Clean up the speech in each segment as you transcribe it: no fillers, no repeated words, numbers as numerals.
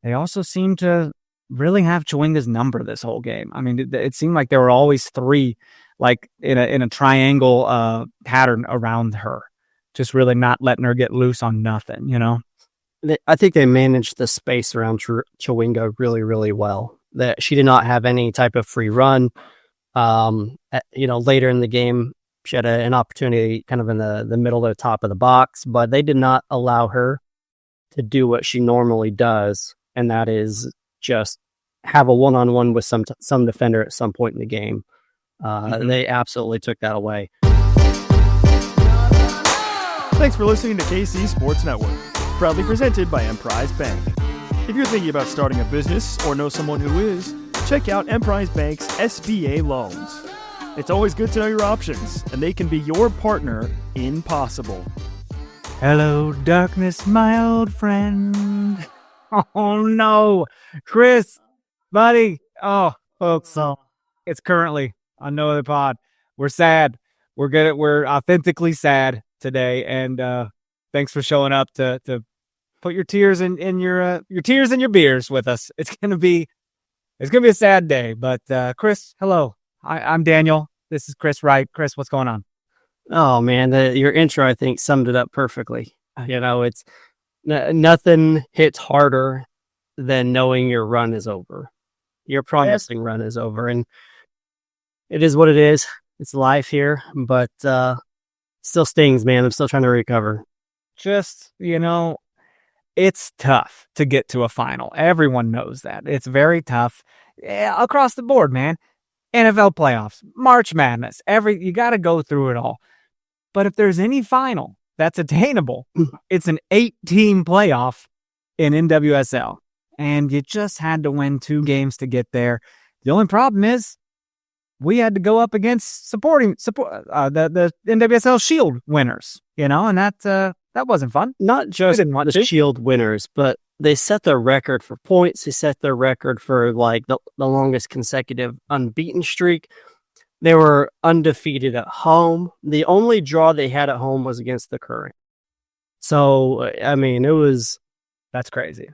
they also seemed to really have Chewinga's number this whole game. I mean, it seemed like there were always three, like in a triangle pattern around her, just really not letting her get loose on nothing, you know? I think they managed the space around Chewinga really, really well. That she did not have any type of free run. Later in the game, she had an opportunity kind of in the middle of the top of the box, but they did not allow her to do what she normally does, and that is just have a one-on-one with some defender at some point in the game. They absolutely took that away. Thanks for listening to KC Sports Network, proudly presented by Emprise Bank. If you're thinking about starting a business or know someone who is, check out Emprise Bank's SBA loans. It's always good to know your options, and they can be your partner in possible. Hello, darkness, my old friend. Oh, no. Chris, buddy. Oh, folks, it's currently on No Other Pod. We're sad. We're authentically sad today, and thanks for showing up to put your tears in your tears in your beers with us. It's gonna be a sad day. But Chris, hello. I'm Daniel. This is Chris Wright. Chris, what's going on? Oh man, your intro I think summed it up perfectly. It's nothing hits harder than knowing your run is over. Your promising run is over, and it is what it is. It's life here, but still stings, man. I'm still trying to recover. Just, it's tough to get to a final. Everyone knows that. It's very tough across the board, man. NFL playoffs, March Madness, you got to go through it all. But if there's any final that's attainable, it's an 8-team playoff in NWSL. And you just had to win 2 games to get there. The only problem is we had to go up against the NWSL Shield winners, and that wasn't fun. Not just the Shield winners, but they set their record for points. They set their record for like the longest consecutive unbeaten streak. They were undefeated at home. The only draw they had at home was against the Current. So, I mean, that's crazy.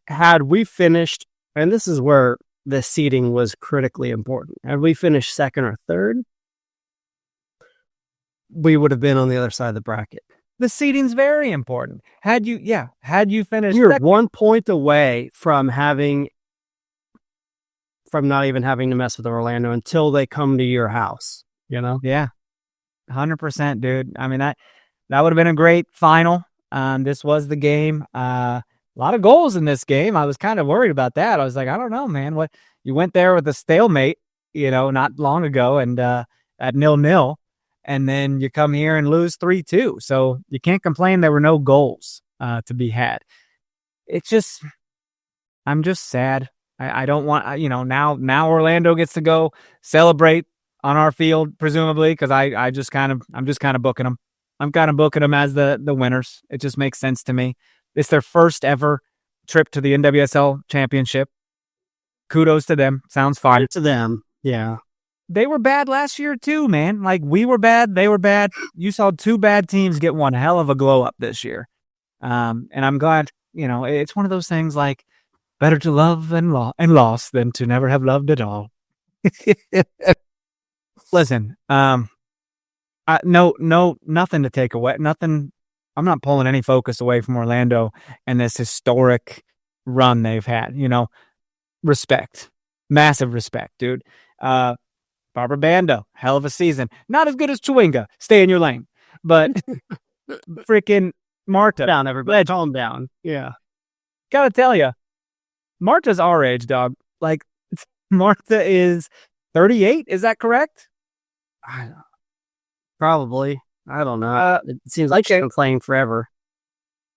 Had we finished, and this is where the seeding was critically important. Had we finished second or third, we would have been on the other side of the bracket. The seeding's very important. Had you finished, you're 1 point away from not even having to mess with Orlando until they come to your house, Yeah, 100%, dude. I mean, that would have been a great final. This was the game. A lot of goals in this game. I was kind of worried about that. I was like, I don't know, man. What you went there with a stalemate, not long ago, and at 0-0, and then you come here and lose 3-2. So you can't complain there were no goals to be had. I'm just sad. I don't want, now Orlando gets to go celebrate on our field, presumably, because I'm just kind of booking them. I'm kind of booking them as the winners. It just makes sense to me. It's their first ever trip to the NWSL championship. Kudos to them. Sounds fine. Good to them. Yeah. They were bad last year too, man. Like, we were bad. They were bad. You saw 2 bad teams get one hell of a glow up this year. And I'm glad, it's one of those things like, better to love and lost than to never have loved at all. Listen, nothing to take away. Nothing. I'm not pulling any focus away from Orlando and this historic run they've had. Respect, massive respect, dude. Barbara Bando, hell of a season. Not as good as Chewinga. Stay in your lane, but freaking Marta. Down, everybody. Calm down. Yeah, gotta tell you. Marta's our age, dog. Like, Marta is 38. Is that correct? Probably. I don't know. It seems like she's been playing forever.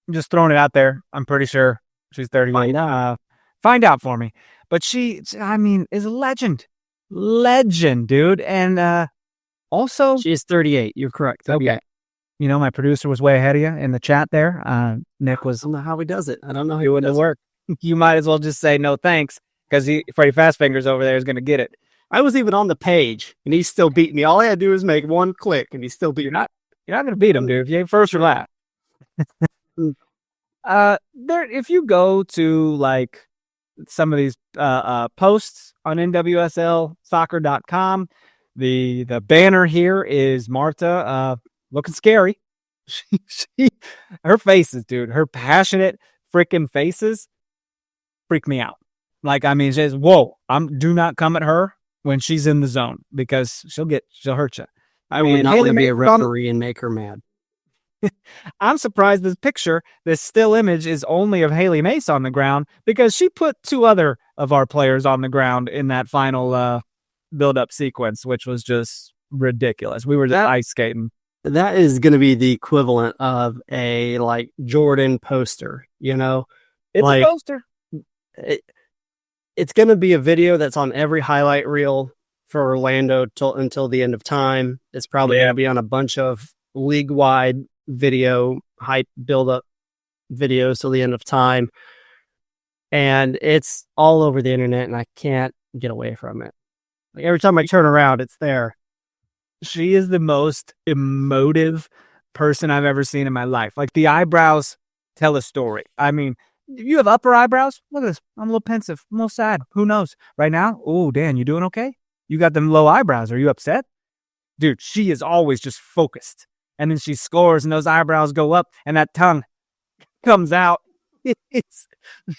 I'm just throwing it out there. I'm pretty sure she's 38. Find out for me. But she, is a legend. Legend, dude. And also... She is 38. You're correct. Okay. My producer was way ahead of you in the chat there. Nick was... I don't know how he does it. I don't know how he would work. You might as well just say no thanks, because Freddie Fastfingers over there is going to get it. I was even on the page, and he's still beating me. All I had to do was make one click, and he's still beating me. You're not going to beat him, dude. You ain't first or last. There, if you go to like some of these posts on NWSLsoccer.com, the banner here is Marta looking scary. Her faces, dude, her passionate freaking faces freak me out. Like, I mean, just whoa! Do not come at her when she's in the zone because she'll hurt you. I would not want to be a referee and make her mad. I'm surprised this still image is only of Haley Mace on the ground because she put 2 other of our players on the ground in that final build-up sequence, which was just ridiculous. We were just ice skating. That is going to be the equivalent of a like Jordan poster, you know? It's like, a poster. It's going to be a video that's on every highlight reel for Orlando until the end of time. It's probably going to be on a bunch of league-wide video hype build-up videos till the end of time. And it's all over the internet, and I can't get away from it. Like every time I turn around, it's there. She is the most emotive person I've ever seen in my life. Like the eyebrows tell a story. I mean, you have upper eyebrows. Look at this. I'm a little pensive. I'm a little sad. Who knows? Right now, oh, Dan, you doing okay? You got them low eyebrows. Are you upset? Dude, she is always just focused. And then she scores and those eyebrows go up and that tongue comes out. It's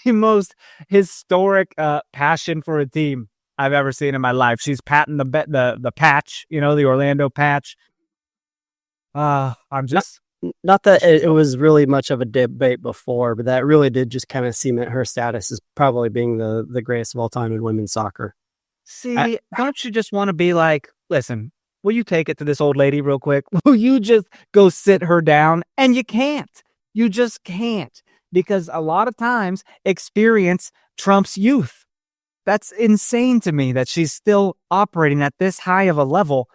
the most historic passion for a team I've ever seen in my life. She's patting the patch, you know, the Orlando patch. I'm just... Not that it was really much of a debate before, but that really did just kind of cement her status as probably being the greatest of all time in women's soccer. See, don't you just want to be like, listen, will you take it to this old lady real quick? Will you just go sit her down? And you can't. You just can't. Because a lot of times, experience trumps youth. That's insane to me that she's still operating at this high of a level,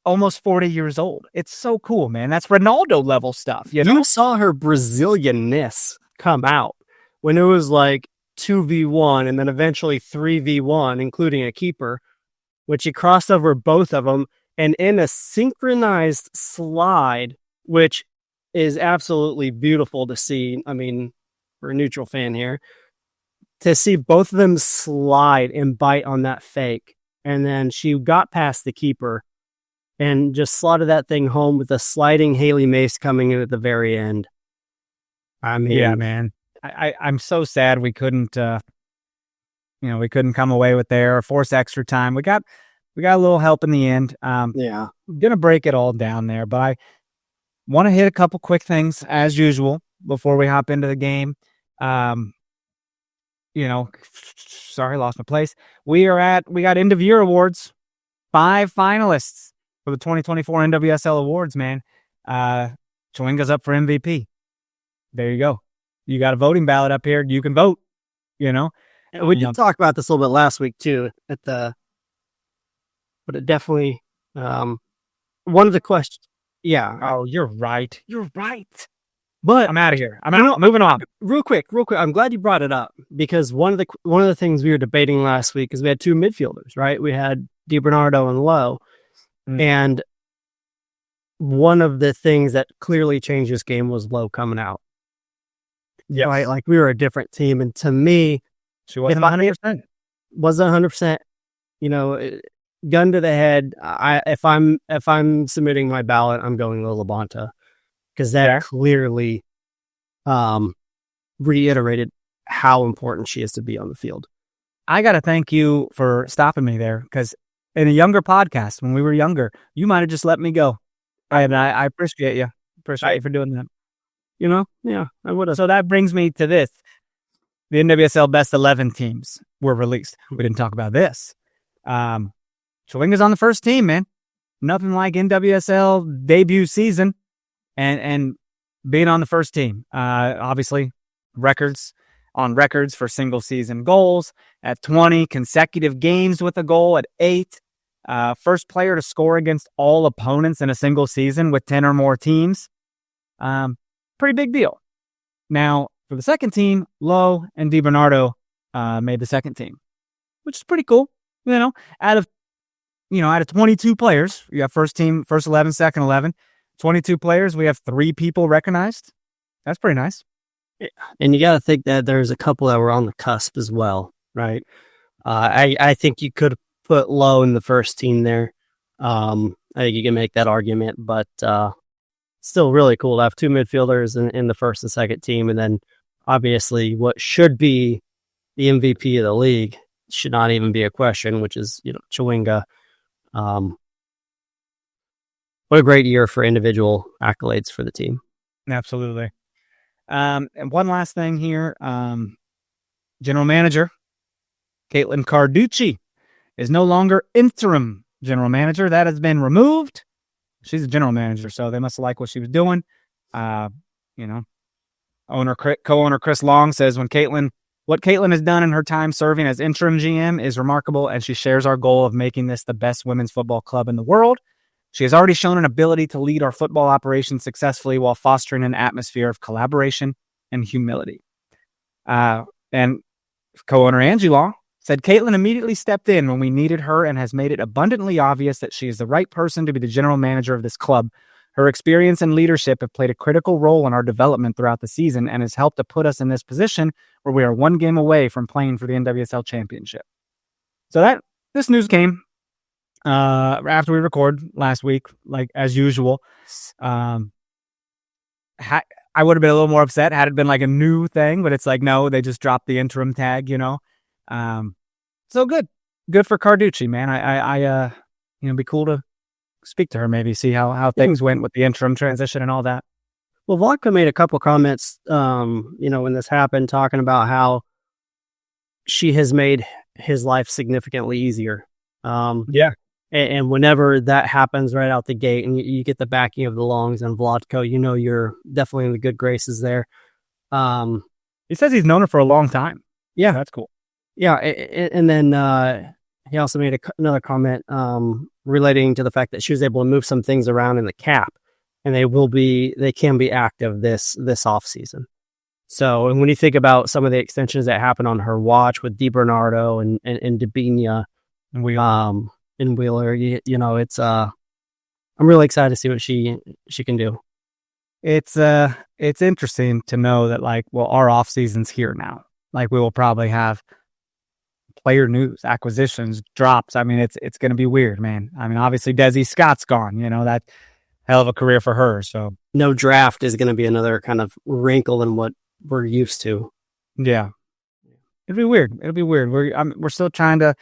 almost 40 years old. It's so cool, man. That's Ronaldo level stuff. You know? You saw her Brazilianness come out when it was like 2v1 and then eventually 3v1, including a keeper, when she crossed over both of them and in a synchronized slide, which is absolutely beautiful to see. I mean, we're a neutral fan here. To see both of them slide and bite on that fake. And then she got past the keeper and just slotted that thing home with a sliding Haley Mace coming in at the very end. I mean, yeah, man. I'm so sad we couldn't, we couldn't come away with there or force extra time. We got a little help in the end. Yeah. I'm going to break it all down there, but I want to hit a couple quick things as usual before we hop into the game. Sorry, lost my place. We got end of year awards, 5 finalists for the 2024 NWSL awards, man. Chwinga's up for MVP. There you go. You got a voting ballot up here. You can vote, you know. And we did talk about this a little bit last week too but it definitely, one of the questions. Yeah. Oh, you're right. You're right. But I'm out of here. I'm moving on. Real quick. I'm glad you brought it up because one of the things we were debating last week is we had 2 midfielders, right? We had DiBernardo and Lowe. And one of the things that clearly changed this game was Lowe coming out. Yeah. Right? Like we were a different team. And to me, she wasn't 100%. Wasn't 100%, gun to the head. If I'm submitting my ballot, I'm going Lola Bonta. Because that clearly reiterated how important she is to be on the field. I got to thank you for stopping me there because in a younger podcast, when we were younger, you might have just let me go. And I appreciate you. Appreciate you for doing that. Yeah, I would have. So that brings me to this. The NWSL Best 11 teams were released. We didn't talk about this. Chwinga's on the first team, man. Nothing like NWSL debut season. And being on the first team, obviously records for single season goals at 20, consecutive games with a goal at 8, first player to score against all opponents in a single season with 10 or more teams. Pretty big deal. Now for the second team, Lowe and DiBernardo made the second team, which is pretty cool. Out of 22 players, you have first team, first 11, second 11. 22 players, we have 3 people recognized. That's pretty nice. And you got to think that there's a couple that were on the cusp as well, right? I think you could put Lowe in the first team there. I think you can make that argument, but still really cool to have two midfielders in the first and second team. And then obviously what should be the MVP of the league should not even be a question, which is, Chawinga. What a great year for individual accolades for the team. Absolutely. And one last thing here. General manager Caitlin Carducci is no longer interim general manager. That has been removed. She's a general manager, so they must like what she was doing. Co-owner Chris Long says what Caitlin has done in her time serving as interim GM is remarkable, and she shares our goal of making this the best women's football club in the world. She has already shown an ability to lead our football operations successfully while fostering an atmosphere of collaboration and humility. And co-owner Angie Law said Caitlin immediately stepped in when we needed her and has made it abundantly obvious that she is the right person to be the general manager of this club. Her experience and leadership have played a critical role in our development throughout the season and has helped to put us in this position where we are one game away from playing for the NWSL championship. So this news came after we recorded last week, like as usual. I would have been a little more upset had it been like a new thing, but it's like, no, they just dropped the interim tag, So good for Carducci, man. It'd be cool to speak to her, maybe see how things went with the interim transition and all that. Well, Vodka made a couple comments, when this happened, talking about how she has made his life significantly easier. Yeah. And whenever that happens right out the gate and you get the backing of the Longs and Vlatko, you're definitely in the good graces there. He says he's known her for a long time. Yeah. That's cool. Yeah. And then he also made another comment relating to the fact that she was able to move some things around in the cap, and they can be active this off season. So, and when you think about some of the extensions that happened on her watch with DiBernardo and Debinha and Wheeler, it's I'm really excited to see what she can do. It's interesting to know that our off season's here now. We will probably have player news, acquisitions, drops. I mean, it's going to be weird, man. I mean, obviously Desi Scott's gone, that hell of a career for her. So no draft is going to be another kind of wrinkle in what we're used to. Yeah. It'll be weird. We're still trying to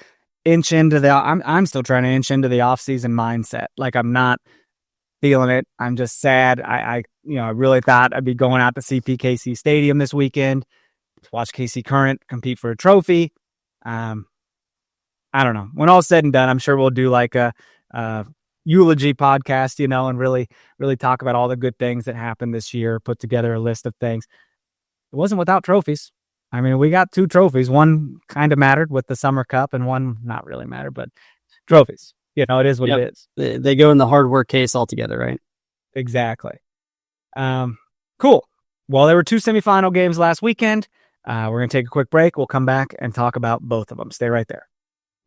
inch into I'm still trying to inch into the off-season mindset. I'm not feeling it. I'm just sad. I really thought I'd be going out to see PKC Stadium this weekend to watch KC Current compete for a trophy. I don't know. When all's said and done, I'm sure we'll do a eulogy podcast, and really, really talk about all the good things that happened this year, put together a list of things. It wasn't without trophies. I mean, we got 2 trophies. One kind of mattered with the Summer Cup and one not really mattered, but trophies. It is what it is. They go in the hard work case altogether, right? Exactly. Cool. Well, there were 2 semifinal games last weekend. We're going to take a quick break. We'll come back and talk about both of them. Stay right there.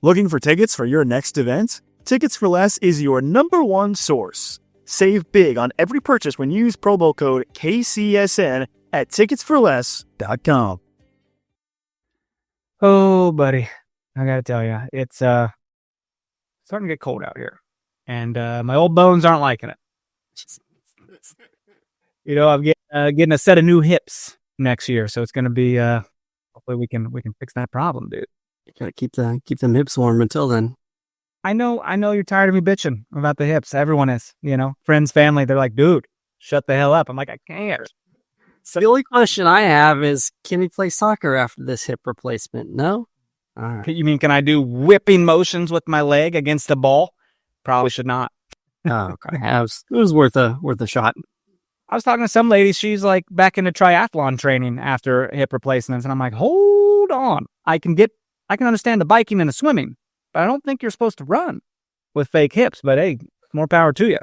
Looking for tickets for your next event? Tickets for Less is your #1 source. Save big on every purchase when you use promo code KCSN at ticketsforless.com. Oh, buddy. I got to tell you, it's starting to get cold out here. And my old bones aren't liking it. I'm getting a set of new hips next year. So it's going to be, hopefully we can fix that problem, dude. You got to keep them hips warm until then. I know you're tired of me bitching about the hips. Everyone is, friends, family. They're like, dude, shut the hell up. I'm like, I can't. So the only question I have is, can he play soccer after this hip replacement? No? All right. You mean, can I do whipping motions with my leg against the ball? Probably should not. Oh, okay. It was worth a shot. I was talking to some lady. She's back into triathlon training after hip replacements. And I'm like, hold on. I can understand the biking and the swimming, but I don't think you're supposed to run with fake hips. But hey, more power to you.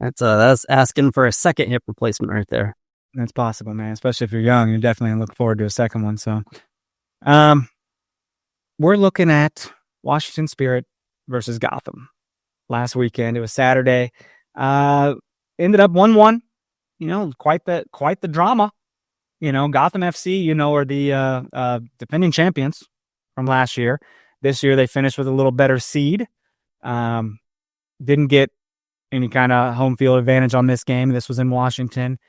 That's asking for a second hip replacement right there. That's possible, man. Especially if you're young, you're definitely going to look forward to a second one. So, we're looking at Washington Spirit versus Gotham last weekend. It was Saturday. Ended up 1-1. Quite the drama. Gotham FC, are the defending champions from last year. This year they finished with a little better seed. Didn't get any kind of home field advantage on this game. This was in Washington.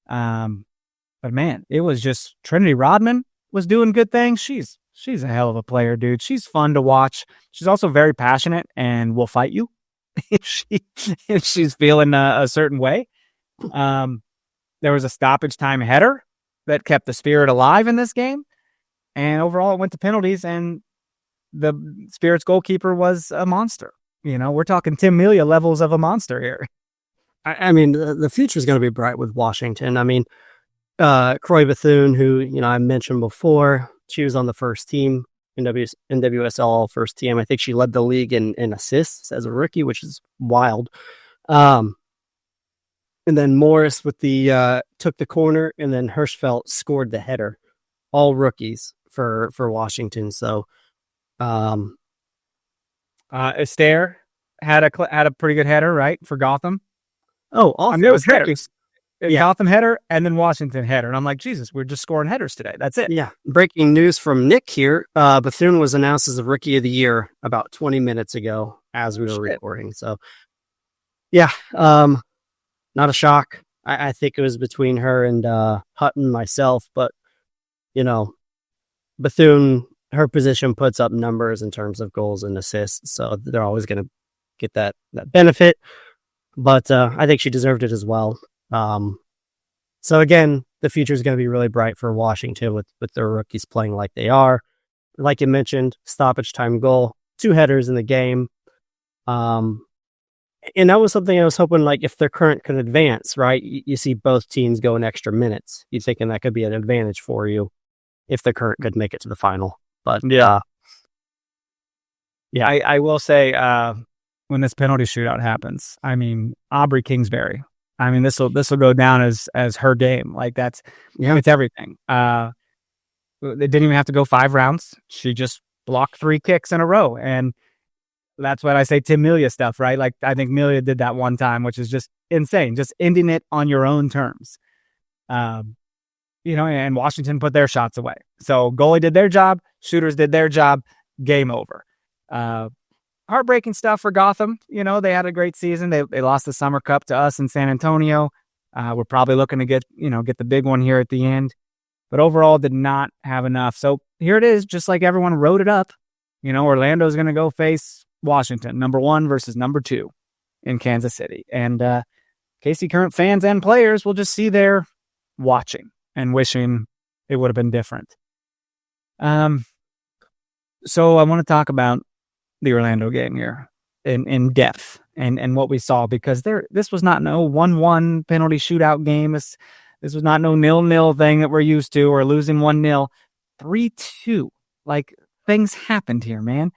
But man, it was just Trinity Rodman was doing good things. She's a hell of a player, dude. She's fun to watch. She's also very passionate and will fight you if she's feeling a certain way. There was a stoppage time header that kept the Spirit alive in this game. And overall, it went to penalties, and the Spirit's goalkeeper was a monster. We're talking Tim Melia levels of a monster here. I mean, the future is going to be bright with Washington. I mean, Croy Bethune, who, I mentioned before, she was on the first team, NWSL first team. I think she led the league in assists as a rookie, which is wild. And then Morris took the corner, and then Hirschfeld scored the header. All rookies for Washington. So, Esther had a pretty good header, right, for Gotham. Oh, awesome. It was headers. Gotham header and then Washington header. And I'm like, Jesus, we're just scoring headers today. That's it. Yeah. Breaking news from Nick here. Bethune was announced as the Rookie of the Year about 20 minutes ago as we were recording. So, yeah, not a shock. I think it was between her and Hutton, myself. But, Bethune, her position puts up numbers in terms of goals and assists. So they're always going to get that benefit. But I think she deserved it as well. So again, the future is going to be really bright for Washington with their rookies playing like they are. Like you mentioned, stoppage time goal, 2 headers in the game. And that was something I was hoping, like, if their current could advance, right? You see both teams go in extra minutes. You're thinking that could be an advantage for you if the current could make it to the final. But yeah, I will say, when this penalty shootout happens, I mean, Aubrey Kingsbury, I mean, this will go down as her game. Like, it's everything. It didn't even have to go 5 rounds. She just blocked 3 kicks in a row. And that's what I say, Tim Melia stuff, right? Like, I think Melia did that one time, which is just insane. Just ending it on your own terms. And Washington put their shots away. So goalie did their job. Shooters did their job. Game over. Heartbreaking stuff for Gotham. They had a great season. They lost the Summer Cup to us in San Antonio. We're probably looking to get the big one here at the end. But overall, did not have enough. So here it is, just like everyone wrote it up. Orlando's going to go face Washington, number 1 versus number 2 in Kansas City. And KC Current fans and players will just see there watching and wishing it would have been different. So I want to talk about the Orlando game here in depth and what we saw, because this was not no 1-1 penalty shootout game. This was not no 0-0 thing that we're used to, or losing 1-0. 3-2. Like, things happened here, man.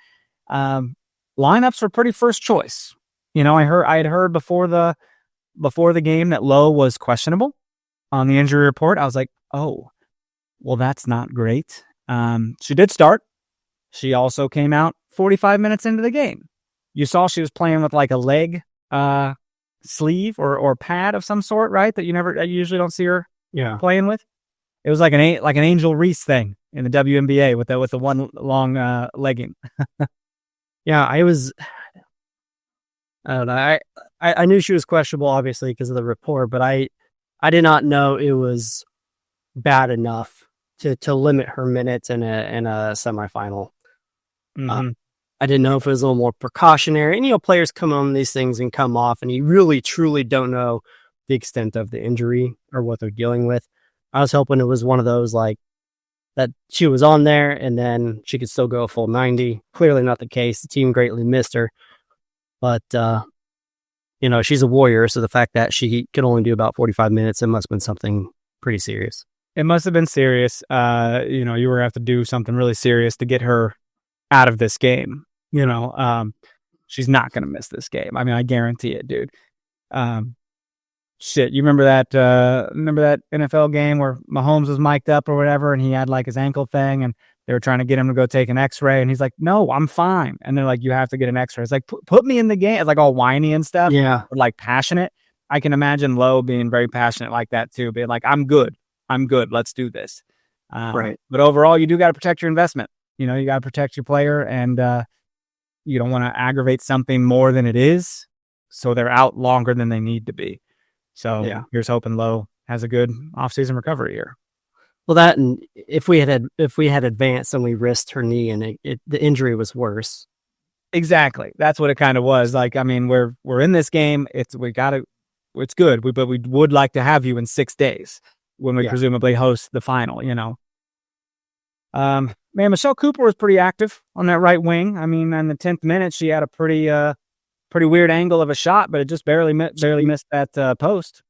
Lineups were pretty first choice. I had heard before the game that Lowe was questionable on the injury report. I was like, oh, well, that's not great. She did start. She also came out 45 minutes into the game. You saw she was playing with like a leg sleeve or pad of some sort, right? That you usually don't see her playing with. It was like an Angel Reese thing in the WNBA with the one long legging. Yeah, I don't know. I knew she was questionable, obviously, because of the report, but I did not know it was bad enough to limit her minutes in a semifinal. Mm-hmm. I didn't know if it was a little more precautionary. And, players come on these things and come off, and you really, truly don't know the extent of the injury or what they're dealing with. I was hoping it was one of those, like, that she was on there and then she could still go a full 90. Clearly not the case. The team greatly missed her. But, she's a warrior, so the fact that she could only do about 45 minutes, it must have been something pretty serious. It must have been serious. You were going to have to do something really serious to get her out of this game. She's not going to miss this game. I mean, I guarantee it, dude. Shit, you remember that NFL game where Mahomes was mic'd up or whatever, and he had like his ankle thing, and they were trying to get him to go take an x-ray, and he's like, no, I'm fine. And they're like, you have to get an x-ray. It's like, put me in the game. It's like all whiny and stuff. Yeah. Or like passionate. I can imagine Lowe being very passionate like that too, being like, I'm good. I'm good. Let's do this. Right. But overall, you do got to protect your investment. You got to protect your player, and you don't want to aggravate something more than it is, so they're out longer than they need to be. So here's hoping Lowe has a good offseason recovery year. Well, that, and if we had advanced and we risked her knee and the injury was worse. Exactly. That's what it kind of was. Like, I mean, we're in this game. It's good. But we would like to have you in 6 days when we presumably host the final, Man, Michelle Cooper was pretty active on that right wing. I mean, in the 10th minute, she had a pretty weird angle of a shot, but it just barely missed that post.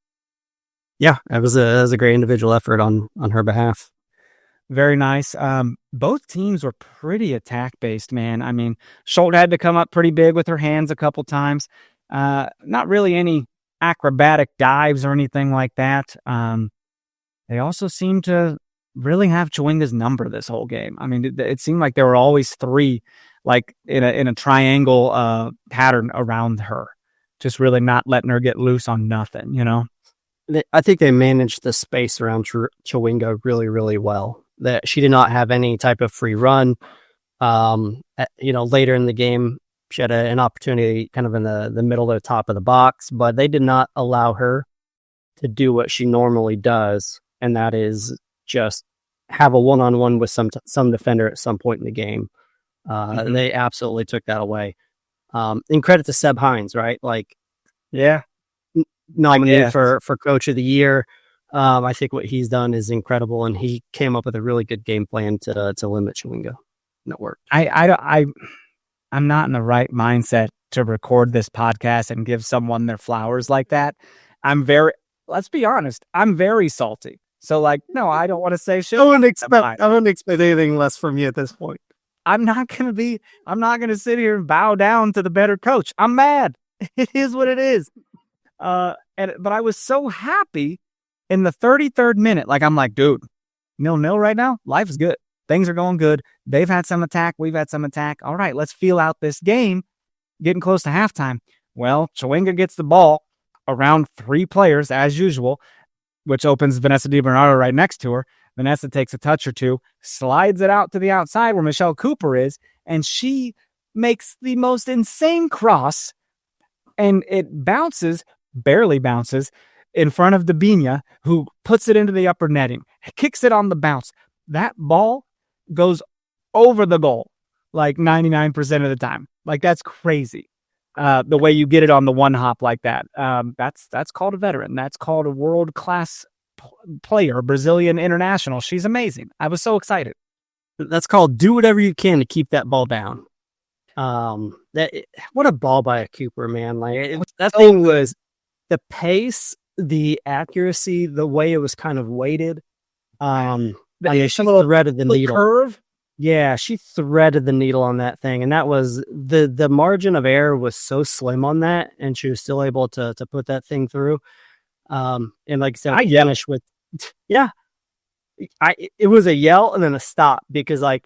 Yeah, it was a great individual effort on her behalf. Very nice. Both teams were pretty attack-based, man. I mean, Schultz had to come up pretty big with her hands a couple times. Not really any acrobatic dives or anything like that. They also seemed to really have Chewinga's number this whole game. I mean, it seemed like there were always three, like in a triangle pattern around her, just really not letting her get loose on nothing, I think they managed the space around Chewinga really, really well. That she did not have any type of free run. Later in the game, she had an opportunity kind of in the middle of the top of the box, but they did not allow her to do what she normally does, and that is just have a one-on-one with some defender at some point in the game. They absolutely took that away. And credit to Seb Hines, right? Nominated for Coach of the Year. I think what he's done is incredible, and he came up with a really good game plan to limit Chewinga. And it worked. I'm not in the right mindset to record this podcast and give someone their flowers like that. Let's be honest, I'm very salty. So no, I don't want to say shit. I don't expect anything less from you at this point. I'm not going to sit here and bow down to the better coach. I'm mad. It is what it is. But I was so happy in the 33rd minute. I'm like, dude, 0-0 right now. Life is good. Things are going good. They've had some attack. We've had some attack. All right, let's feel out this game. Getting close to halftime. Well, Chewinga gets the ball around 3 players as usual, which opens Vanessa DiBernardo right next to her. Vanessa takes a touch or two, slides it out to the outside where Michelle Cooper is, and she makes the most insane cross, and it barely bounces, in front of Debinha, who puts it into the upper netting, kicks it on the bounce. That ball goes over the goal 99% of the time. That's crazy. The way you get it on the one hop like that. That's called a veteran. That's called a world-class player, Brazilian international. She's amazing. I was so excited. That's called do whatever you can to keep that ball down. What a ball by a Cooper, man. That thing was the pace, the accuracy, the way it was kind of weighted. She threaded the needle. Curve. Yeah, she threaded the needle on that thing, and that was the margin of error was so slim on that, and she was still able to put that thing through. And like I said, I finished with, it was a yell and then a stop because I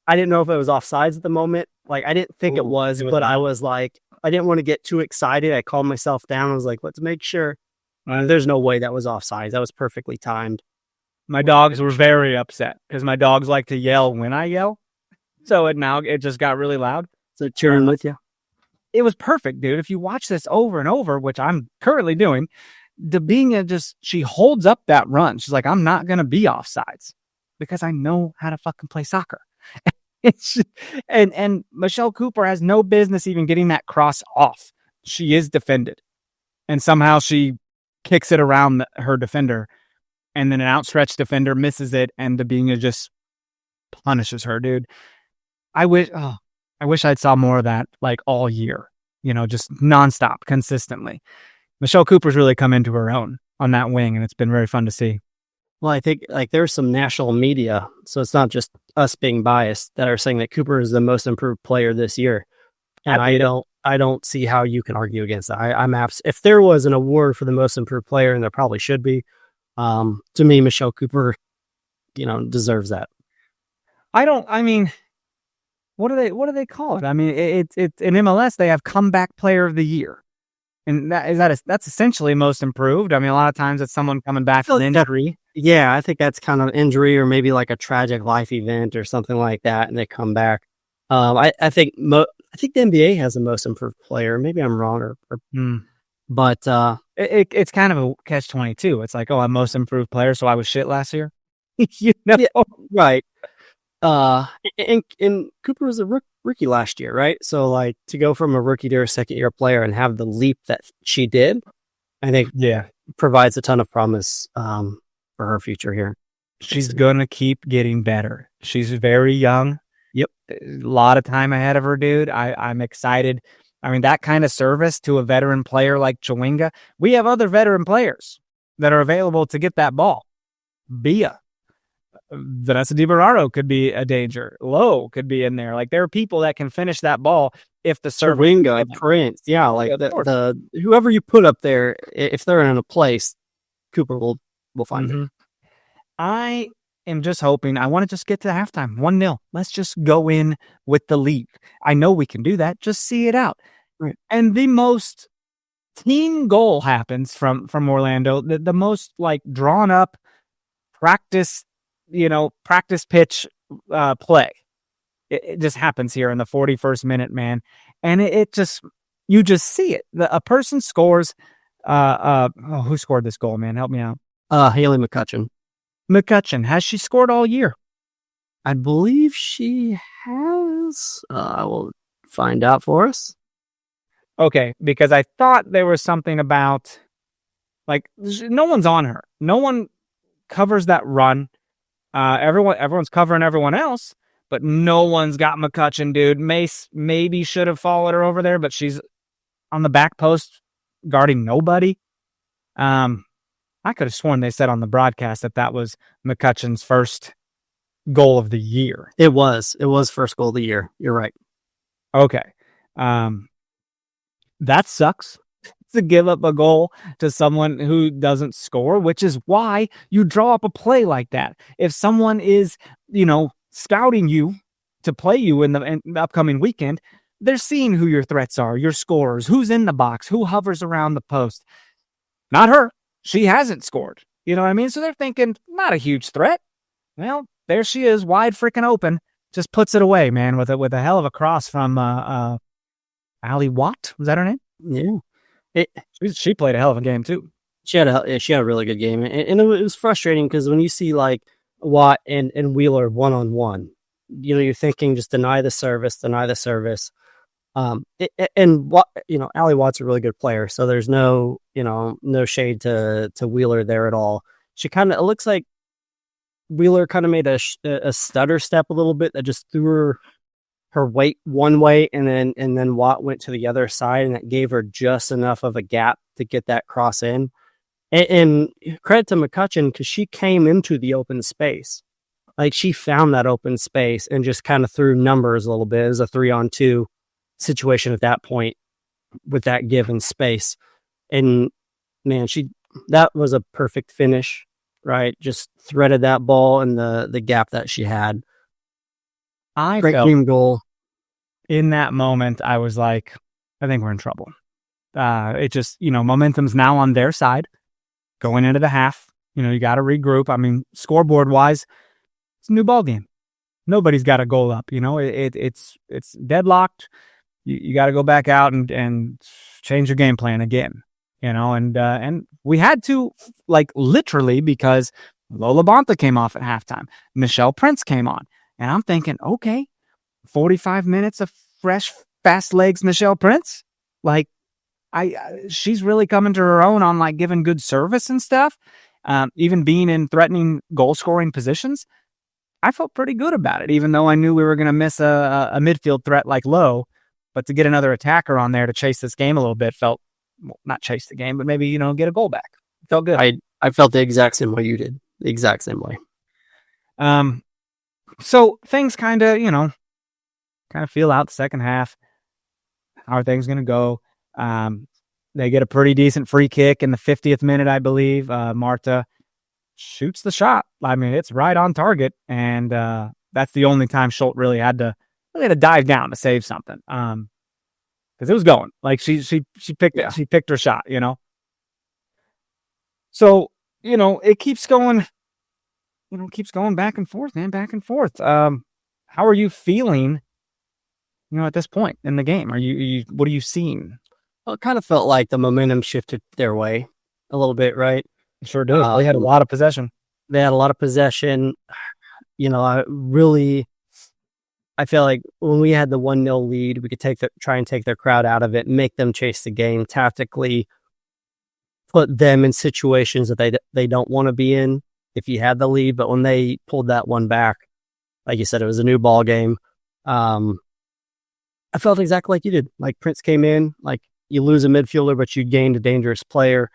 didn't know if it was offsides at the moment. I didn't think it was, but I was I didn't want to get too excited. I calmed myself down. I was like, let's make sure. There's no way that was offsides. That was perfectly timed. My dogs were very upset because my dogs like to yell when I yell. So it just got really loud. So cheering with you. It was perfect, dude. If you watch this over and over, which I'm currently doing, Debinha she holds up that run. She's like, I'm not going to be offsides because I know how to fucking play soccer. And Michelle Cooper has no business even getting that cross off. She is defended. And somehow she kicks it around her defender. And then an outstretched defender misses it, and Debinha just punishes her, dude. I wish I'd saw more of that all year, just nonstop, consistently. Michelle Cooper's really come into her own on that wing, and it's been very fun to see. Well, I think there's some national media, so it's not just us being biased, that are saying that Cooper is the most improved player this year. And I don't see how you can argue against that. If there was an award for the most improved player, and there probably should be, to me, Michelle Cooper, deserves that. What do they call it? I mean, it's in MLS, they have comeback player of the year. And that's essentially most improved. I mean, a lot of times it's someone coming back from injury. Yeah, I think that's kind of injury or maybe like a tragic life event or something like that, and they come back. I think I think the NBA has the most improved player. Maybe I'm wrong, but It's kind of a catch-22. It's like, oh, I'm most improved player, so I was shit last year. You know? yeah, right. And Cooper was a rookie last year, right? So like to go from a rookie to a second year player and have the leap that she did, I think Yeah. provides a ton of promise for her future here. She's going to keep getting better. She's very young. Yep. A lot of time ahead of her, dude. I'm excited. I mean, that kind of service to a veteran player like Chawinga, we have other veteran players that are available to get that ball. Bia. Vanessa DiBernardo could be a danger. Lowe could be in there. Like, there are people that can finish that ball if the service. Chawinga, Prince, yeah, like the whoever you put up there, if they're in a place, Cooper will find it. I am just hoping. I want to just get to halftime, 1-0. Let's just go in with the lead. I know we can do that. Just see it out. Right. And the most team goal happens from Orlando. The most like drawn up practice pitch play. It just happens here in the 41st minute, man. And you just see it. A person scores. Who scored this goal, man? Help me out. Haley McCutcheon. McCutcheon. Has she scored all year? I believe she has. I will find out for us. Okay, because I thought there was something about, like, no one's on her. No one covers that run. Everyone's covering everyone else, but no one's got McCutcheon, dude. Mace maybe should have followed her over there, but she's on the back post guarding nobody. I could have sworn they said on the broadcast that was McCutcheon's first goal of the year. It was first goal of the year. You're right. Okay. That sucks to give up a goal to someone who doesn't score, which is why you draw up a play like that. If someone is, scouting you to play you in the upcoming weekend, they're seeing who your threats are, your scorers, who's in the box, who hovers around the post. Not her. She hasn't scored. You know what I mean? So they're thinking, not a huge threat. Well, there she is, wide freaking open. Just puts it away, man, with a hell of a cross from Ali Watt. Was that her name? Yeah. She played a hell of a game too. She had a really good game, and it was frustrating because when you see like Watt and Wheeler 1-on-1, you're thinking just deny the service. And what Ali Watt's a really good player, so there's no shade to Wheeler there at all. It looks like Wheeler kind of made a stutter step a little bit that just threw her weight one way, and then Watt went to the other side, and that gave her just enough of a gap to get that cross in. And credit to McCutcheon because she came into the open space, like she found that open space and just kind of threw numbers a little bit. It was a 3-on-2 situation at that point with that given space, and man, that was a perfect finish, right? Just threaded that ball in the gap that she had. Great team goal. In that moment, I was like, I think we're in trouble. It just, momentum's now on their side going into the half. You got to regroup. I mean, scoreboard wise, it's a new ball game. Nobody's got a goal up. It's deadlocked. You got to go back out and change your game plan again. And we had to, like, literally, because Lola Bonta came off at halftime. Michelle Prince came on. And I'm thinking, okay, 45 minutes of fresh, fast legs Michelle Prince. Like, she's really coming to her own on, like, giving good service and stuff. Even being in threatening goal-scoring positions. I felt pretty good about it, even though I knew we were going to miss a midfield threat like Lowe. But to get another attacker on there to chase this game a little bit felt, well, not chase the game, but maybe, get a goal back. Felt good. I felt the exact same way you did. The exact same way. So things kind of feel out the second half. How are things going to go? They get a pretty decent free kick in the 50th minute, I believe. Marta shoots the shot. I mean, it's right on target, and that's the only time Schultz really had to dive down to save something. Because it was going. Like, she picked her shot. So it keeps going. keeps going back and forth, man, back and forth. How are you feeling, at this point in the game? What are you seeing? Well, it kind of felt like the momentum shifted their way a little bit, right? Sure did. They had a lot of possession. They had a lot of possession. I feel like when we had the 1-0 lead, we could try and take their crowd out of it, make them chase the game tactically, put them in situations that they don't want to be in if you had the lead. But when they pulled that one back, like you said, it was a new ball game. I felt exactly like you did. Like Prince came in, like you lose a midfielder, but you gained a dangerous player.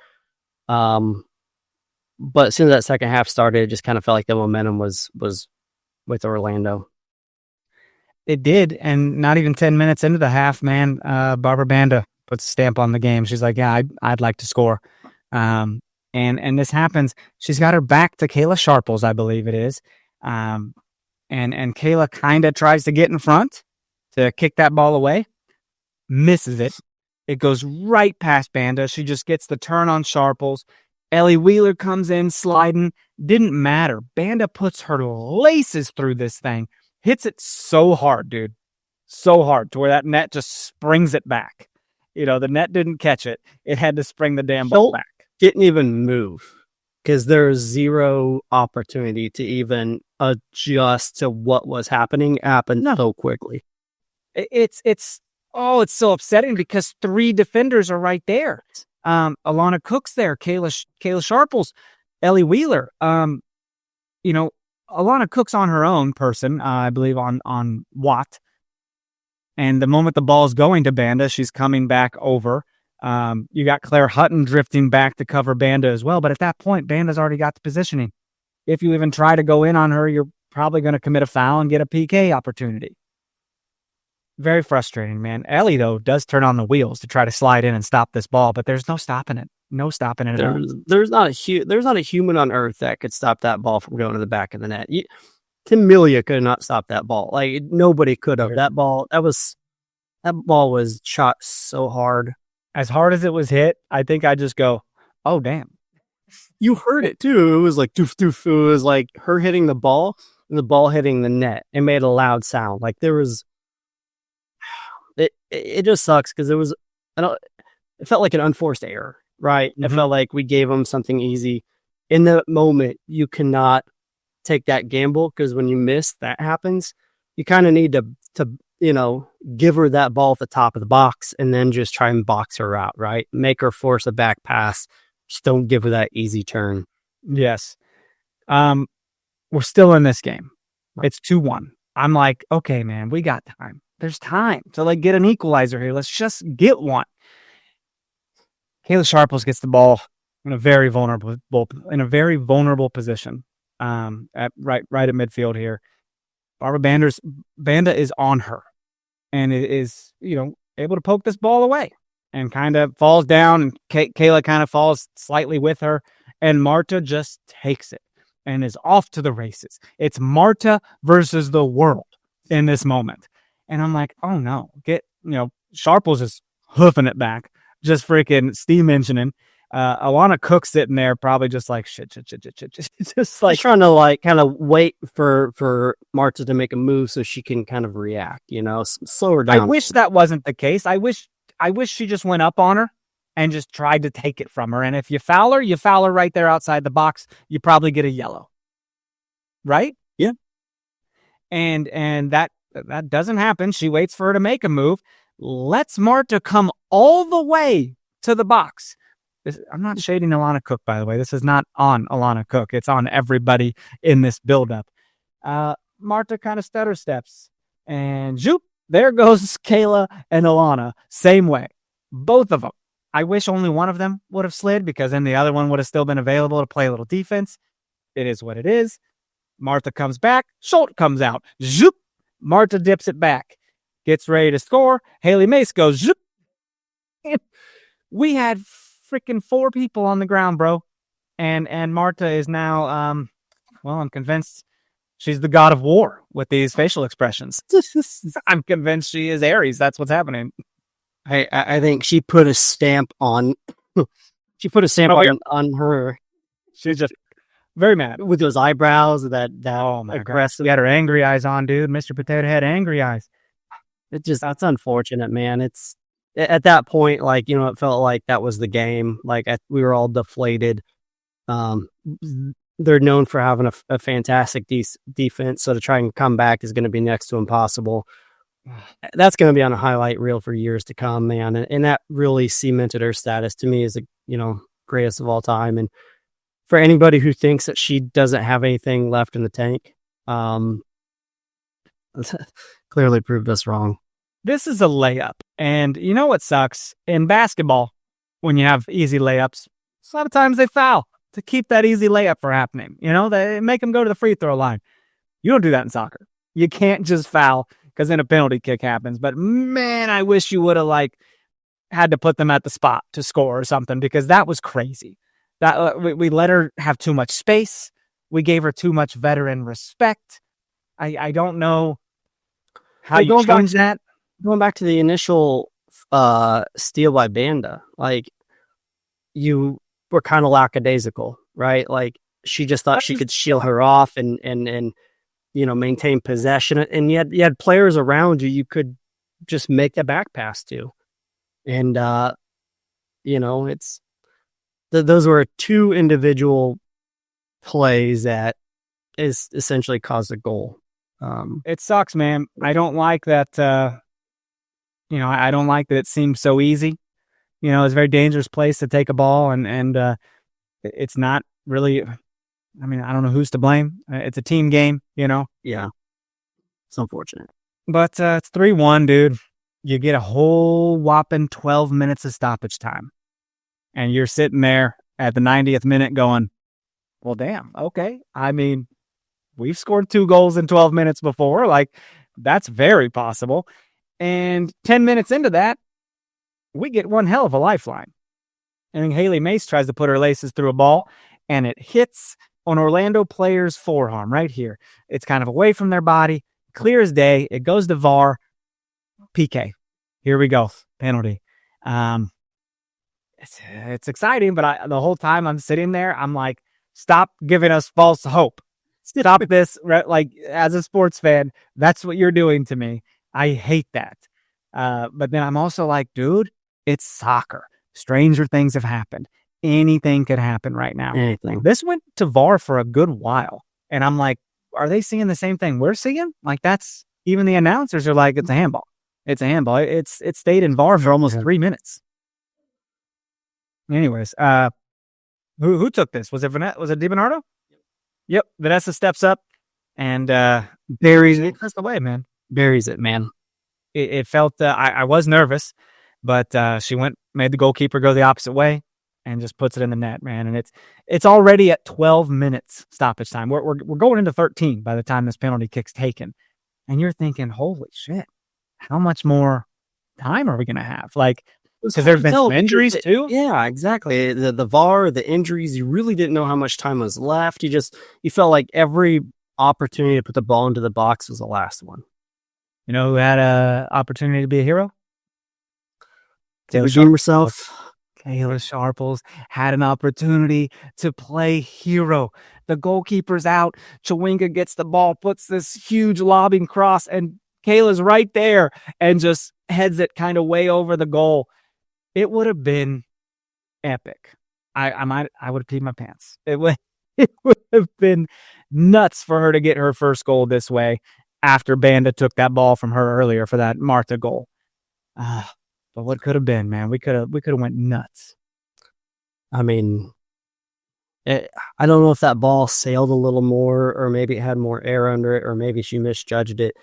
But as soon as that second half started, it just kind of felt like the momentum was with Orlando. It did, and not even 10 minutes into the half, man, Barbara Banda puts a stamp on the game. She's like, yeah, I'd like to score. And this happens. She's got her back to Kayla Sharples, I believe it is. And Kayla kind of tries to get in front to kick that ball away. Misses it. It goes right past Banda. She just gets the turn on Sharples. Ellie Wheeler comes in sliding. Didn't matter. Banda puts her laces through this thing. Hits it so hard, dude. So hard to where that net just springs it back. The net didn't catch it. It had to spring the damn ball back. Didn't even move because there's zero opportunity to even adjust to what was happening. Happened so quickly. It's so upsetting because 3 defenders are right there. Alana Cook's there, Kayla Sharples, Ellie Wheeler. Alana Cook's on her own person, I believe on Watt. And the moment the ball's going to Banda, she's coming back over. You got Claire Hutton drifting back to cover Banda as well. But at that point, Banda's already got the positioning. If you even try to go in on her, you're probably going to commit a foul and get a PK opportunity. Very frustrating, man. Ellie, though, does turn on the wheels to try to slide in and stop this ball, but there's no stopping it. No stopping it at all. There's not a human on earth that could stop that ball from going to the back of the net. Tim Melia could not stop that ball. Like nobody could have. That ball was shot so hard. As hard as it was hit, I think I just go, oh damn. You heard it too. It was like doof doof. It was like her hitting the ball and the ball hitting the net. It made a loud sound. Like there was. It just sucks because it felt like an unforced error, right? Mm-hmm. It felt like we gave them something easy. In the moment, you cannot take that gamble because when you miss, that happens. You kind of need to give her that ball at the top of the box and then just try and box her out, right? Make her force a back pass. Just don't give her that easy turn. Yes. We're still in this game. It's 2-1. I'm like, okay, man, we got time. There's time to get an equalizer here. Let's just get one. Kayla Sharples gets the ball in a very vulnerable position. Right at midfield here. Barbara Banda is on her and is able to poke this ball away and kind of falls down, and Kayla kind of falls slightly with her, and Marta just takes it and is off to the races. It's Marta versus the world in this moment. And I'm like, oh no, Sharples is hoofing it back, just freaking steam engineing. Alana Cook sitting there probably just like shit. Just like trying to kind of wait for Marta to make a move so she can kind of react, slow her down. I wish that wasn't the case. I wish she just went up on her and just tried to take it from her. And if you foul her right there outside the box, you probably get a yellow. Right? Yeah. And that doesn't happen. She waits for her to make a move. Lets Marta come all the way to the box. I'm not shading Alana Cook, by the way. This is not on Alana Cook. It's on everybody in this buildup. Marta kind of stutter steps. And zoop, there goes Kayla and Alana. Same way. Both of them. I wish only one of them would have slid because then the other one would have still been available to play a little defense. It is what it is. Marta comes back. Schultz comes out. Zoop. Marta dips it back. Gets ready to score. Haley Mace goes, zoop. We had freaking 4 people on the ground, bro. And Marta is now, I'm convinced she's the god of war with these facial expressions. I'm convinced she is Aries. That's what's happening. I think she put a stamp on. On her. She's just Very mad. with those eyebrows, that Oh my aggressive. God. We had her angry eyes on, dude. Mr. Potato Head angry eyes. That's unfortunate, man. It's at that point, like, it felt like that was the game. Like we were all deflated. They're known for having a fantastic defense, so to try and come back is going to be next to impossible. That's going to be on a highlight reel for years to come, man. And that really cemented her status to me as greatest of all time. And for anybody who thinks that she doesn't have anything left in the tank, clearly proved us wrong. This is a layup. And you know what sucks? In basketball, when you have easy layups, a lot of times they foul to keep that easy layup from happening. They make them go to the free throw line. You don't do that in soccer. You can't just foul because then a penalty kick happens. But man, I wish you would have had to put them at the spot to score or something, because that was crazy. That we let her have too much space. We gave her too much veteran respect. I don't know how you change that. Going back to the initial steal by Banda, you were kind of lackadaisical, right? She just thought she could shield her off and maintain possession, and you had players around you could just make a back pass to, and it's those were two individual plays that is essentially caused a goal. It sucks, man. I don't like that. I don't like that it seems so easy. It's a very dangerous place to take a ball, and it's not really. I mean, I don't know who's to blame. It's a team game, Yeah, it's unfortunate. But it's 3-1, dude. You get a whole whopping 12 minutes of stoppage time, and you're sitting there at the 90th minute going, well, damn, okay. I mean, we've scored 2 goals in 12 minutes before. That's very possible. And 10 minutes into that, we get one hell of a lifeline. And Haley Mace tries to put her laces through a ball, and it hits on Orlando player's forearm right here. It's kind of away from their body, clear as day. It goes to VAR. PK. Here we go. Penalty. It's exciting, but the whole time I'm sitting there, I'm like, stop giving us false hope. Stop this. As a sports fan, that's what you're doing to me. I hate that. But then I'm also like, dude, it's soccer. Stranger things have happened. Anything could happen right now. Anything. This went to VAR for a good while. And I'm like, are they seeing the same thing we're seeing? That's even the announcers are like, it's a handball. It's a handball. It stayed in VAR for almost 3 minutes. Anyways, who took this? Was it DiBernardo? Yep. Vanessa steps up and buries it. That's the way, man. Buries it, man. It felt. I was nervous, but she made the goalkeeper go the opposite way and just puts it in the net, man. And it's already at 12 minutes stoppage time. We're going into 13 by the time this penalty kick's taken, and you're thinking, holy shit, how much more time are we gonna have? Because there's been some injuries too. Yeah, exactly. The VAR, the injuries, you really didn't know how much time was left. You felt like every opportunity to put the ball into the box was the last one. You know who had an opportunity to be a hero? Redeem herself. Kayla Sharples had an opportunity to play hero. The goalkeeper's out. Chawinga gets the ball, puts this huge lobbing cross, and Kayla's right there and just heads it kind of way over the goal. It would have been epic. I would have peed my pants. It would have been nuts for her to get her first goal this way after Banda took that ball from her earlier for that Martha goal. But what could have been, man? We could have went nuts. I mean, I don't know if that ball sailed a little more, or maybe it had more air under it, or maybe she misjudged it.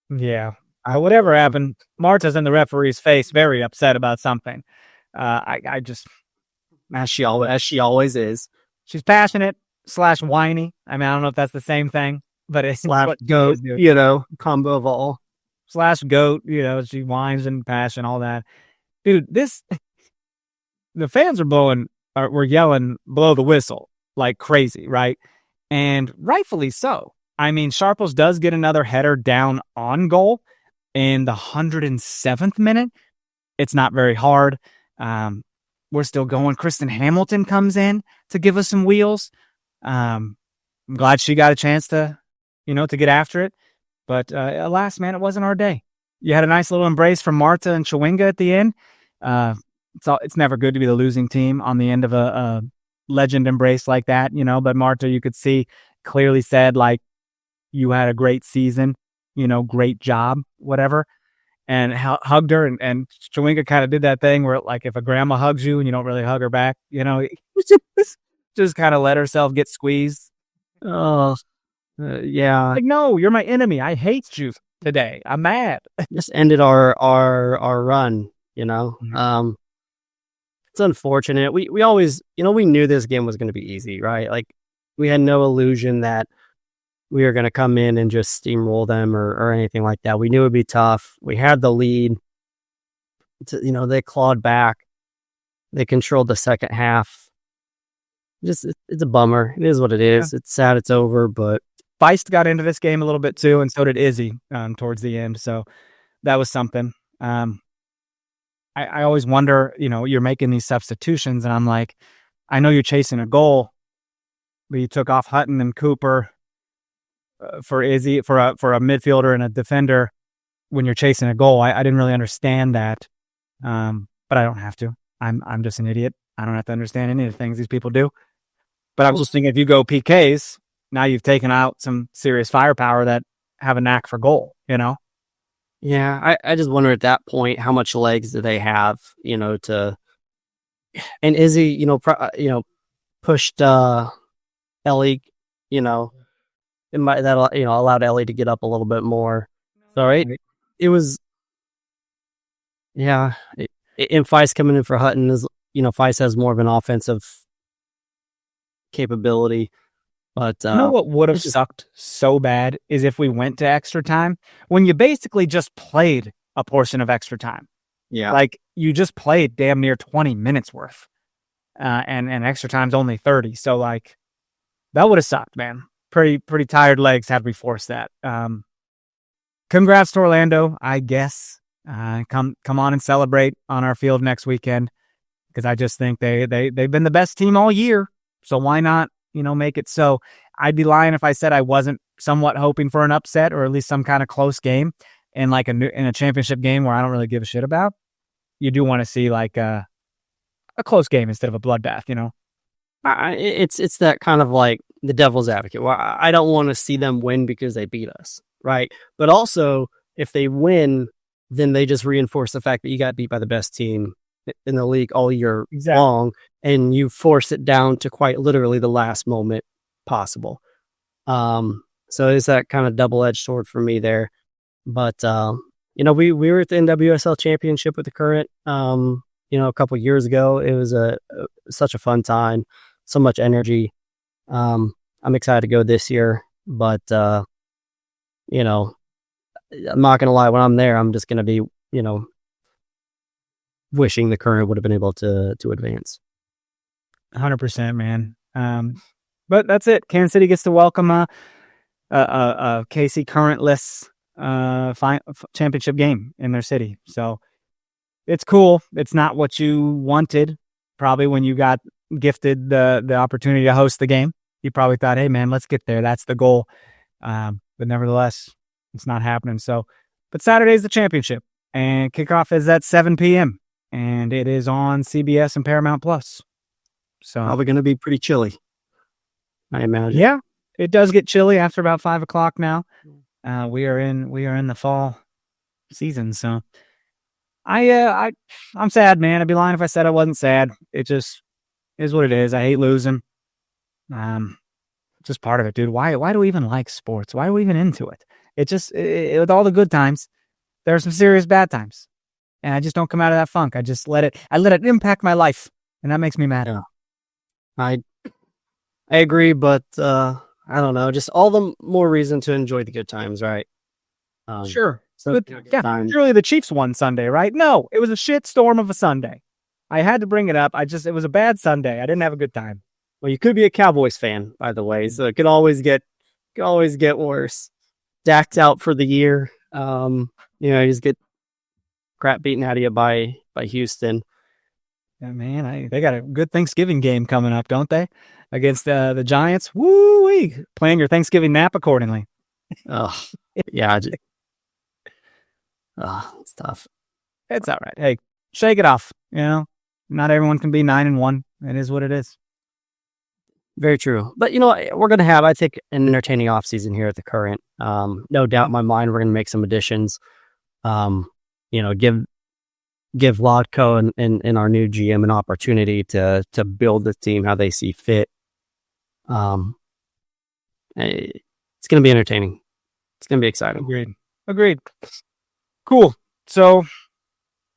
Yeah. Whatever happened, Marta's in the referee's face, very upset about something. I just, as she always is. She's passionate / whiny. I mean, I don't know if that's the same thing, but it's goat, combo of all. / goat, she whines and passion, all that. Dude, the fans were yelling, blow the whistle like crazy, right? And rightfully so. I mean, Sharples does get another header down on goal in the 107th minute. It's not very hard. We're still going. Kristen Hamilton comes in to give us some wheels. I'm glad she got a chance to get after it. But alas, man, it wasn't our day. You had a nice little embrace from Marta and Chewinga at the end. It's never good to be the losing team on the end of a legend embrace like that, But Marta, you could see, clearly said, like, you had a great season, great job, whatever. And hugged her, and Chewinga kind of did that thing where, like, if a grandma hugs you and you don't really hug her back, just kind of let herself get squeezed. Oh, yeah. Like, no, you're my enemy. I hate you today. I'm mad. Just ended our run, Mhm. It's unfortunate. We always, we knew this game was going to be easy, right? Like, we had no illusion that we were going to come in and just steamroll them or anything like that. We knew it would be tough. We had the lead. They clawed back. They controlled the second half. It's a bummer. It is what it is. Yeah. It's sad it's over, but Feist got into this game a little bit too, and so did Izzy towards the end. So that was something. I always wonder, you're making these substitutions, and I'm like, I know you're chasing a goal, but you took off Hutton and Cooper for Izzy, for a midfielder and a defender when you're chasing a goal. I didn't really understand that, but I don't have to. I'm just an idiot. I don't have to understand any of the things these people do. But I was just thinking, if you go PKs, now you've taken out some serious firepower that have a knack for goal, Yeah, I just wonder at that point, how much legs do they have, to, and Izzy, pushed Ellie, it might, that allowed Ellie to get up a little bit more. So it was, yeah. And Feist coming in for Hutton is, Feist has more of an offensive capability. But what would have sucked so bad is if we went to extra time when you basically just played a portion of extra time. Yeah. Like, you just played damn near 20 minutes worth. And extra time's only 30. So, like, that would have sucked, man. Pretty tired legs had we forced that. Congrats to Orlando, I guess. Come on and celebrate on our field next weekend, because I just think they've been the best team all year. So why not, make it so? I'd be lying if I said I wasn't somewhat hoping for an upset, or at least some kind of close game in a championship game where I don't really give a shit about. You do want to see, like, a close game instead of a bloodbath, It's that kind of like the devil's advocate. Well, I don't want to see them win because they beat us, right? But also, if they win, then they just reinforce the fact that you got beat by the best team in the league all year long, and you force it down to quite literally the last moment possible. So it's that kind of double-edged sword for me there. But we were at the NWSL championship with the Current a couple of years ago. It was such a fun time, so much energy. I'm excited to go this year, but I'm not gonna lie, when I'm there, I'm just gonna be wishing the Current would have been able to advance. 100%, man. But that's it. Kansas City gets to welcome a KC Currentless championship game in their city. So it's cool. It's not what you wanted, probably, when you got gifted the opportunity to host the game. You probably thought, hey, man, let's get there. That's the goal. But nevertheless, it's not happening. So, but Saturday's the championship, and kickoff is at 7 p.m. and it is on CBS and Paramount Plus. So probably going to be pretty chilly, I imagine. Yeah, it does get chilly after about 5 o'clock now. We are in the fall season, so I'm sad, man. I'd be lying if I said I wasn't sad. It just is what it is. I hate losing. Just part of it, dude. Why do we even like sports? Why are we even into it? With all the good times, there are some serious bad times, and I just don't come out of that funk. I let it impact my life, and that makes me mad. Yeah. I agree, but I don't know. Just all the more reason to enjoy the good times, right? Sure. So surely the Chiefs won Sunday, right? No, it was a shit storm of a Sunday. I had to bring it up. It was a bad Sunday. I didn't have a good time. Well, you could be a Cowboys fan, by the way, so it could always get worse. Dak's out for the year. You just get crap beaten out of you by Houston. Yeah, man, they got a good Thanksgiving game coming up, don't they? Against the Giants. Woo-wee. Plan your Thanksgiving nap accordingly. Oh, yeah. It's tough. It's all right. Hey, shake it off. Not everyone can be 9-1. It is what it is. Very true. But we're going to have, I think, an entertaining offseason here at the Current. No doubt in my mind, we're going to make some additions. Give Lodko and our new GM an opportunity to build the team how they see fit. It's going to be entertaining. It's going to be exciting. Agreed. Cool. So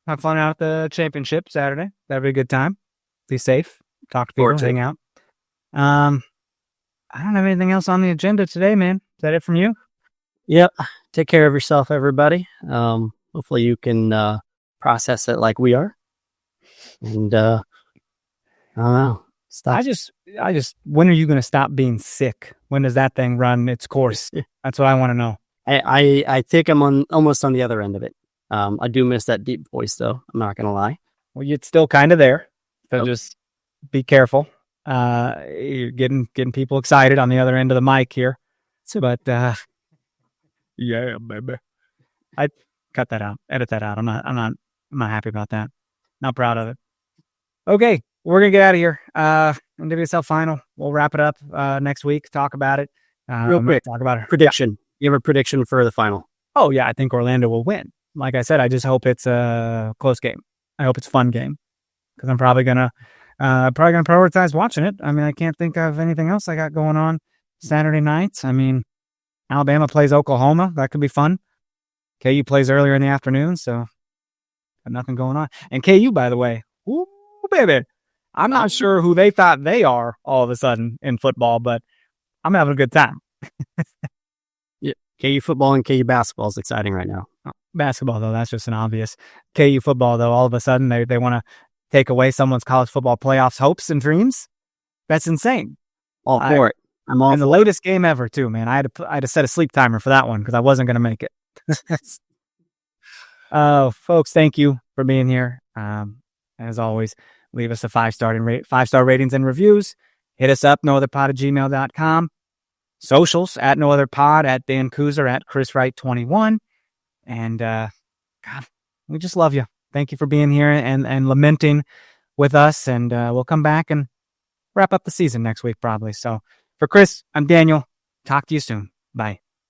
have fun out at the championship Saturday. That'll be a good time. Be safe. Talk to people. Hang out. I don't have anything else on the agenda today, man. Is that it from you? Yep. Take care of yourself, everybody. Hopefully you can process it like we are. And I don't know. Stop. I just when are you going to stop being sick? When does that thing run its course? That's what I want to know. I think I'm almost on the other end of it. I do miss that deep voice, though. I'm not going to lie. Well, it's still kind of there. So just be careful. You're getting people excited on the other end of the mic here. But yeah, baby. I cut that out. Edit that out. I'm not happy about that. Not proud of it. Okay, we're gonna get out of here. NWSL final. We'll wrap it up next week. Talk about it. Real quick. Talk about it. Prediction. You have a prediction for the final? Oh yeah, I think Orlando will win. Like I said, I just hope it's a close game. I hope it's a fun game because I'm probably gonna prioritize watching it. I mean, I can't think of anything else I got going on Saturday nights. I mean, Alabama plays Oklahoma. That could be fun. KU plays earlier in the afternoon, so got nothing going on. And KU, by the way, ooh, baby, I'm not sure who they thought they are all of a sudden in football, but I'm having a good time. Yeah, KU football and KU basketball is exciting right now. Basketball, though, that's just an obvious. KU football, though, all of a sudden they want to take away someone's college football playoffs hopes and dreams. That's insane. All for it. I'm all. And the latest game ever, too, man. I had to set a sleep timer for that one because I wasn't going to make it. Folks, thank you for being here. As always, leave us a 5-star ratings and reviews. Hit us up, nootherpod@gmail.com. Socials, @nootherpod, @Dan Kooser, @Chris Wright 21. And God, we just love you. Thank you for being here and lamenting with us. And we'll come back and wrap up the season next week, probably. So for Chris, I'm Daniel. Talk to you soon. Bye.